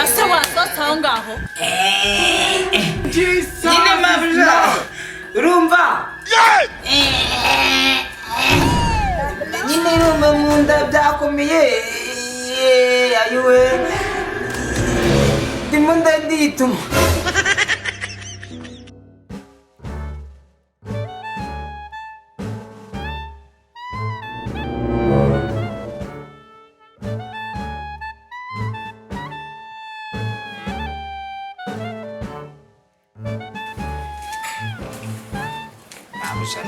asa wasota ngaho nyine mabuja urumva nyine rumwe mu nda byakomeye ayiwe ndimo ndituma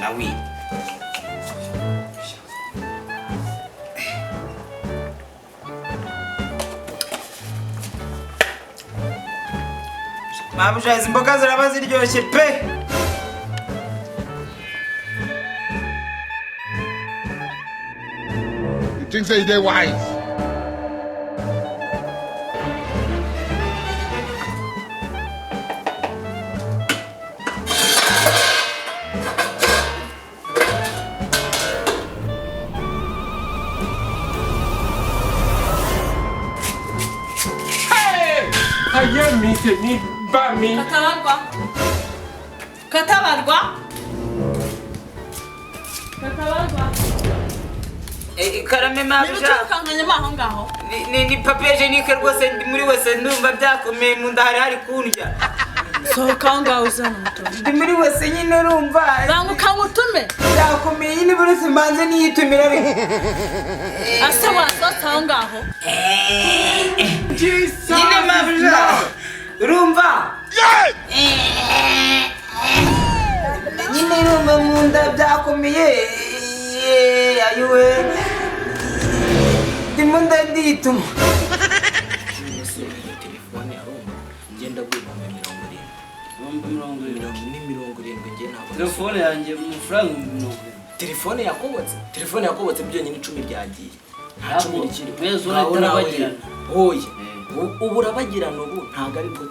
Nawi Mabusha izi mboga ziraba ziryoshye pe You think say they wise? Ni ba mi katabarwa karame mabusha kanganya maho ngaho ni papier hygienique rwose muri wese ndumva byakomeye mu nda hari kundya sohoka ngaho uzana muto ndi muri wese nyine urumva banguka ngutume byakomeye nyine buri simbanze niyitumira ariko asa wasota ngaho nyine mabusha urumva nyine rumwe mu nda byakomeye ayiwe ndimo ndituma telefone arumva ngenda gwibambe 70 nge ntabwo telefone yanjye mu franga 70 telefone yakobotse byonyine 10 ryagiye nta 10 rikiri kwezi urabagirana oye ubu urabagirana ubu ntago ari bwo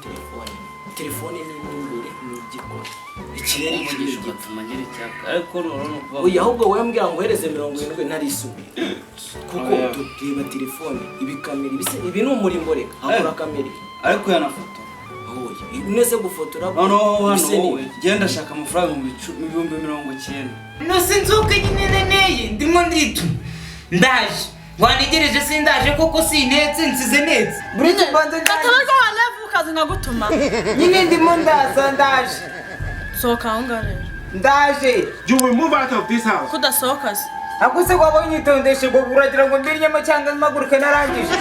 telefone ni imbere ni igikora ikirere umugisha gatuma ngira icyaka ariko none kuba oya ahubwo wowe mbwira ngo hereze 70 narisubira kuko tureba telefone ibikamera ibi ni umurimbo reka akora kamera ariko yanafoto oya unese gufotora hano genda shaka amafaranga mu 90 no sinzuke nyine neye ndimo ndituma ndaje wanigereje sindaje koko sinetse nsize netse buri kibanza katabarwa wanavukaza nkagutuma nyine ndimo ndaje sohoka ngare ndaje You will move out of this house. kudasohoka akuse wabonye itondeshe ngo uragira ngo mbirinyemo cyangwa maguruke narangije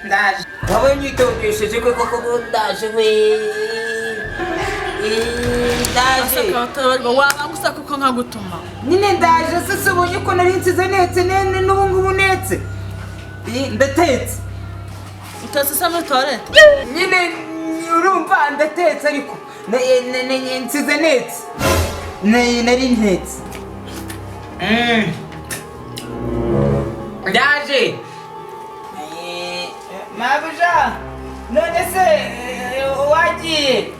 ndaje wabonye itondeshe koko ndaje we ndaje katabarwa wabangusa kuko nkagutuma nyine ndaje sese ubonye ko nari nsize netse nene n'ubu ngubu netse ndatetse utetse sa muri toilette nyine urumva ndatetse ariko nsize netse nari ntetse ndaje mabuja none se wagiye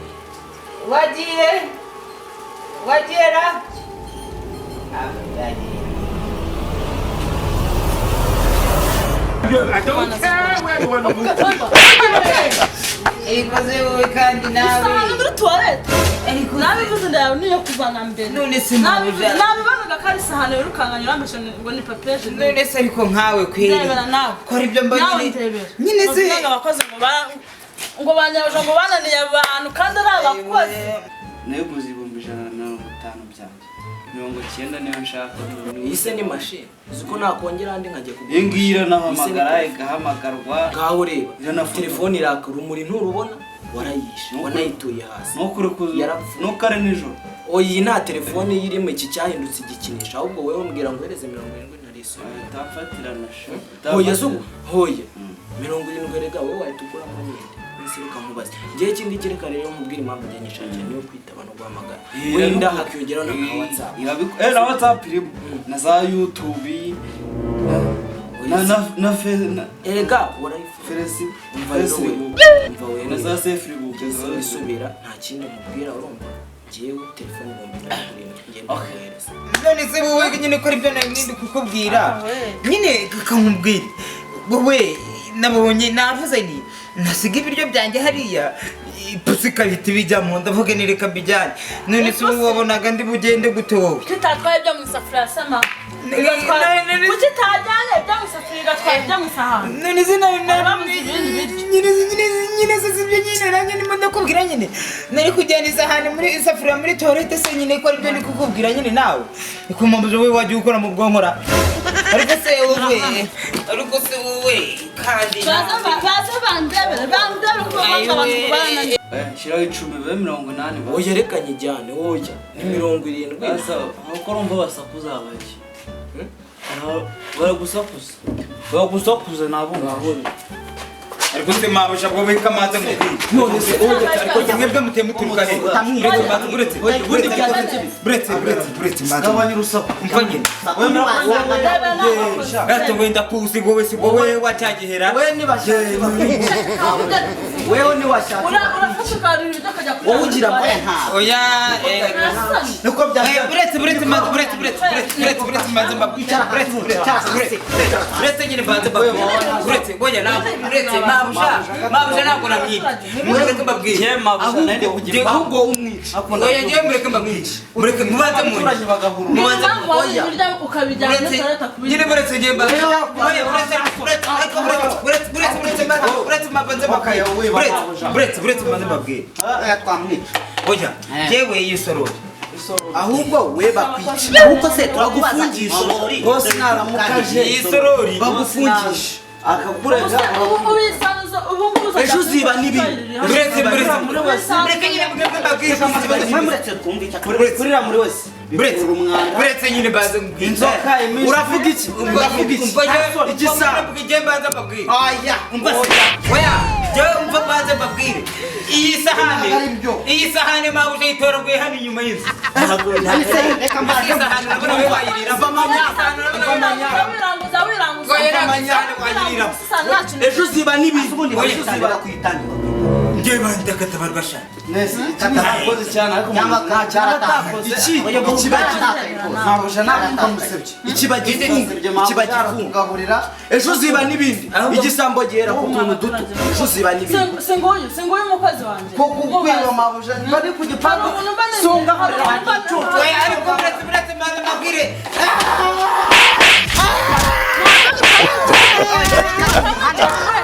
ra I don't care where you want to move. ikoze wowe kandi nawe muri toilette ariko nabivuze ndawe niyo kuvana mbere none se mabuja nabibanuga kari sahane urukanganya urambesha ngo ni papier hygienique none se ariko nkawe kweri ndebera nawe kora ibyo mba nyine se abakoze ngo banyaje ngo bananiye abantu kandi ari abakozi neguze 150 byanjye 90 niyo nshaka ise ni machine ziko nakongera andi nkajye kugura ingira nahamagara igahamagarwa ngaho reba telefone iraka rumuri nturubona warayishe wanayituye hasi no kare nijoro oyi nta telefone yirimo iki cyahindutse igikinisha ahubwo wewe umbwira ngo hereze 70 nariso tafatirana oya zugu hoye 70 rega wewe wahitugura mu nyine nsiruka mubaze ngiye kindi kireka rero mubwira impamvu njyanyisha cyane niyo kwita abantu guhamagara wenda hakiyongeraho na WhatsApp na WhatsApp iri na za YouTube na erega Feresi umva wewe na za Facebook isubira nta kindi mubwira urumva jewe telefone ibihumbi 70 ngenda kuhereza. none se wowe nyine ko aribyo nindi kukubwira nyine kakamubwira wowe nabonye navuze ni nasiga ibiryo byanjye hariya ipusi kabiti bijyamo ndavuga ni reka bijyane none se wowe wabonaga ndi bugende gute wowe tutatwaye ibyo mu isafuriya sama kuki utajyanye ibyo mu isafuriya igatwara ibyo mu isahani none se nyine se sibyo nyine nanjye ndimo ndakubwira nyine nari kujyana isahani muri isafuriya muri toilette se nyine ko aribyo ndi kukubwira nyine nawe ikumambuza wowe wajya ukora mu bwonkora ariko se wowe kandi baze bandebere kuba abantu kubana Shiraho 10 bibe 80. Oya reka nyijyane oya ni 70. Asa nuko urumva basakuza abaki. Baragusakuza nabo ngabone. ariko se mabusha bwo bika maze mubwira none se ariko mwebwe mutemuturuka he buretse maze Gabanya urusaku. umva nyine gato wenda kuzi wowe si wowe wacagihera Wewe ni bashaka. Wewe ni washaka. urafashe ukarira ibyo akajya Wowe ugira mwe nta. oya Nuko byajya. buretse maze mbabwira buretse nyine maze mbabwira buretse goya nawe buretse mabusha ntabwo namwica mureke mbabwire Je mabusha nende kugira ahubwo umwica. oya je mureke mbabwire mureke mubanze mu Turanye bagahuru. mubanze ukabijyana toilette nyine buretse je mbabwire oya buretse maze mbabwire Twamwica. oya jewe yisorora Ahubwo we bakwica. Ahubwo se turagufungisha. Bose naramukaje. yisorori Bagufungisha. Akakurega. Ejo uziba n'ibindi. buretse mureke nyine mbabwire Mwemuretse twumvikana. Kurira muri wese. buretse nyine baze Inzoka imeze. Uravuga iki? Uravuga iki? Igisabo. baze mbabwire Aya. oya jewe umva baze mbabwire iyi sahani mabusha yitoraguye hano inyuma y'inzu Reka mbaze. iyi sahani urabona we wayirira Ejo uziba n'ibindi. Ejo uziba kwitanga. njye bandakatabarwa shaka Nese katakoze cyane ariko nta cyaratakoze. Ntabusha nakamusebye. Ikibagifunga. Ejo uziba n'ibindi. Igisambo gihera ku tuntu duto. Ejo uziba n'ibindi. singuyu umukozi wanjye Ko kukwiba mabusha bari ku gipangu. Songa oya ariko buretse maze mbabwire Hano